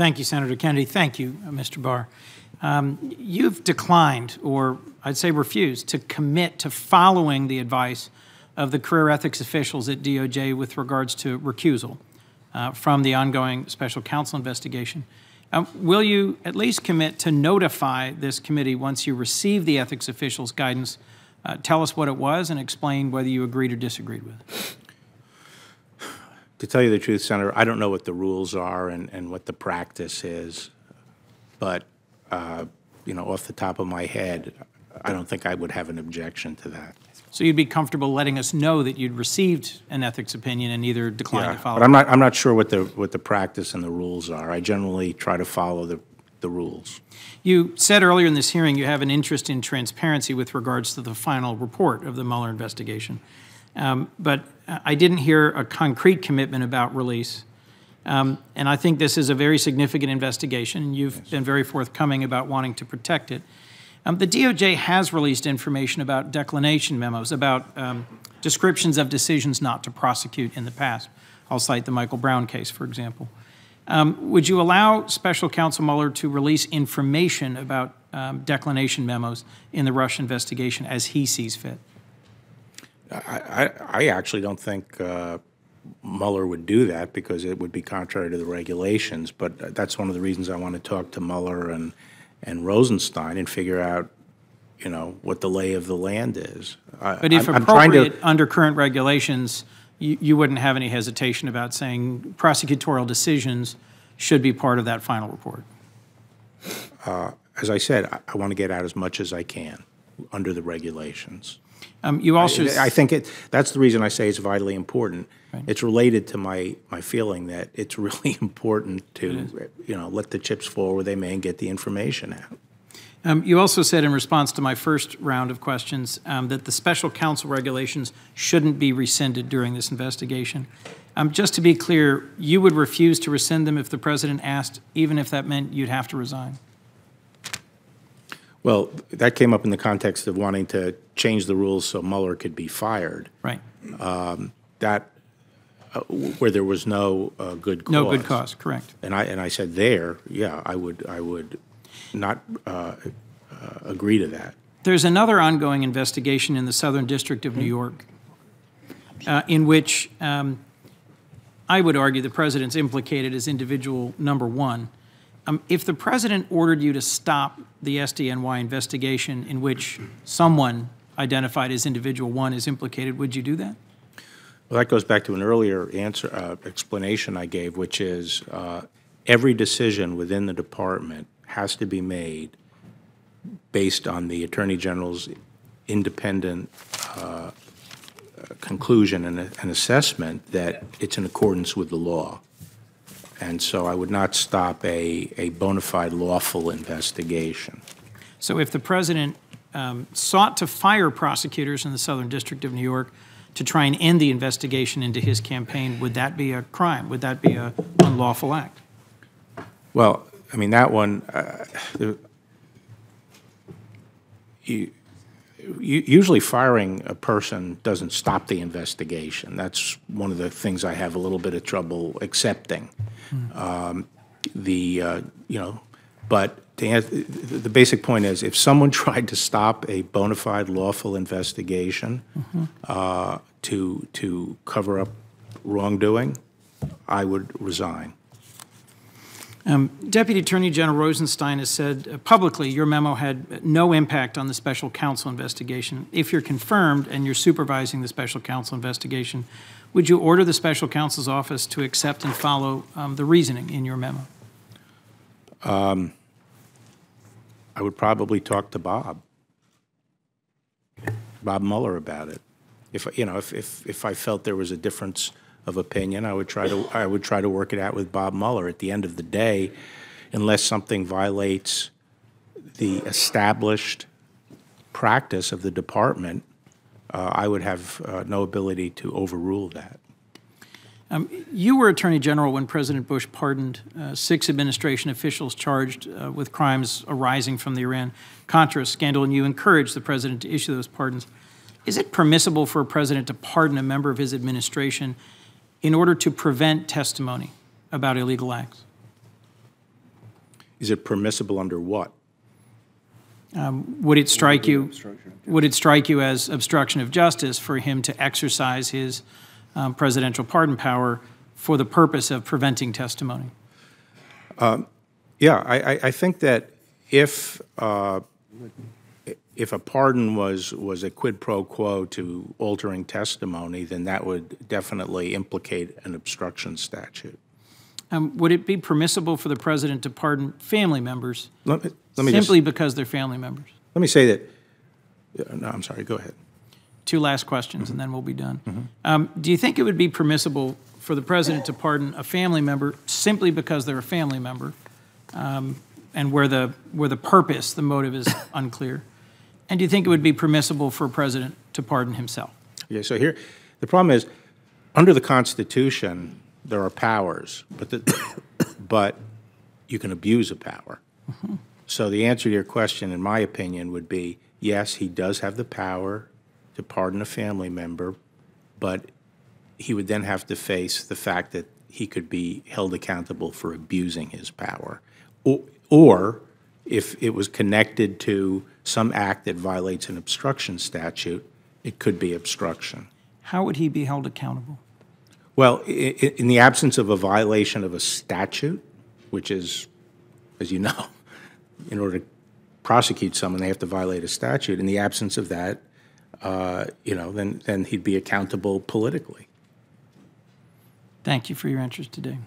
Thank you, Senator Kennedy. Thank you, Mr. Barr. You've declined, or I'd say refused, to commit to following the advice of the career ethics officials at DOJ with regards to recusal from the ongoing special counsel investigation. Will you at least commit to notify this committee once you receive the ethics officials' guidance? Tell us what it was and explain whether you agreed or disagreed with it. To tell you the truth, Senator, I don't know what the rules are and what the practice is, but you know, off the top of my head, I don't think I would have an objection to that. So you'd be comfortable letting us know that you'd received an ethics opinion and either declined to follow? But I'm not sure what the practice and the rules are. I generally try to follow the rules. You said earlier in this hearing you have an interest in transparency with regards to the final report of the Mueller investigation. But I didn't hear a concrete commitment about release. And I think this is a very significant investigation, and you've been very forthcoming about wanting to protect it. The DOJ has released information about declination memos, about descriptions of decisions not to prosecute in the past. I'll cite the Michael Brown case, for example. Would you allow Special Counsel Mueller to release information about declination memos in the Russia investigation as he sees fit? I actually don't think Mueller would do that because it would be contrary to the regulations. But that's one of the reasons I want to talk to Mueller and Rosenstein and figure out, you know, what the lay of the land is. But if appropriate, under current regulations, you wouldn't have any hesitation about saying prosecutorial decisions should be part of that final report? As I said, I want to get out as much as I can under the regulations. You also, I think that's the reason I say it's vitally important. Right. It's related to my feeling that it's really important to, you know, let the chips fall where they may and get the information out. You also said in response to my first round of questions that the special counsel regulations shouldn't be rescinded during this investigation. Just to be clear, you would refuse to rescind them if the president asked, even if that meant you'd have to resign? Well, that came up in the context of wanting to change the rules so Mueller could be fired. Right. Where there was no good cause. No good cause, correct. And I said there, yeah, I would not agree to that. There's another ongoing investigation in the Southern District of New York in which I would argue the president's implicated as individual number one. If the president ordered you to stop the SDNY investigation in which someone identified as individual one is implicated, would you do that? Well, that goes back to an earlier explanation I gave, which is every decision within the department has to be made based on the Attorney General's independent conclusion and assessment that it's in accordance with the law. And so I would not stop a bona fide lawful investigation. So if the president sought to fire prosecutors in the Southern District of New York to try and end the investigation into his campaign, would that be a crime? Would that be an unlawful act? Well, I mean, that one, usually firing a person doesn't stop the investigation. That's one of the things I have a little bit of trouble accepting. You know, but to answer, the basic point is, if someone tried to stop a bona fide lawful investigation to cover up wrongdoing, I would resign. Deputy Attorney General Rosenstein has said publicly your memo had no impact on the special counsel investigation. If you're confirmed and you're supervising the special counsel investigation, would you order the special counsel's office to accept and follow the reasoning in your memo? I would probably talk to Bob Mueller about it. If I felt there was a difference of opinion, I would try to work it out with Bob Mueller. At the end of the day, unless something violates the established practice of the department, I would have no ability to overrule that. You were Attorney General when President Bush pardoned 6 administration officials charged with crimes arising from the Iran-Contra scandal, and you encouraged the president to issue those pardons. Is it permissible for a president to pardon a member of his administration in order to prevent testimony about illegal acts? Is it permissible under what? Would it strike you? Would it strike you as obstruction of justice for him to exercise his presidential pardon power for the purpose of preventing testimony? Yeah, I think that if a pardon was a quid pro quo to altering testimony, then that would definitely implicate an obstruction statute. Would it be permissible for the president to pardon family members Let me simply because they're family members? Let me say that, no, I'm sorry, go ahead. Two last questions, and then we'll be done. Do you think it would be permissible for the president to pardon a family member simply because they're a family member, and where the purpose, the motive is unclear? And do you think it would be permissible for a president to pardon himself? Okay, so here, the problem is, under the Constitution, there are powers, but you can abuse a power. So the answer to your question, in my opinion, would be, yes, he does have the power to pardon a family member, but he would then have to face the fact that he could be held accountable for abusing his power. Or if it was connected to some act that violates an obstruction statute, it could be obstruction. How would he be held accountable? Well, in the absence of a violation of a statute, which is, as you know, in order to prosecute someone, they have to violate a statute. In the absence of that, then he'd be accountable politically. Thank you for your interest today.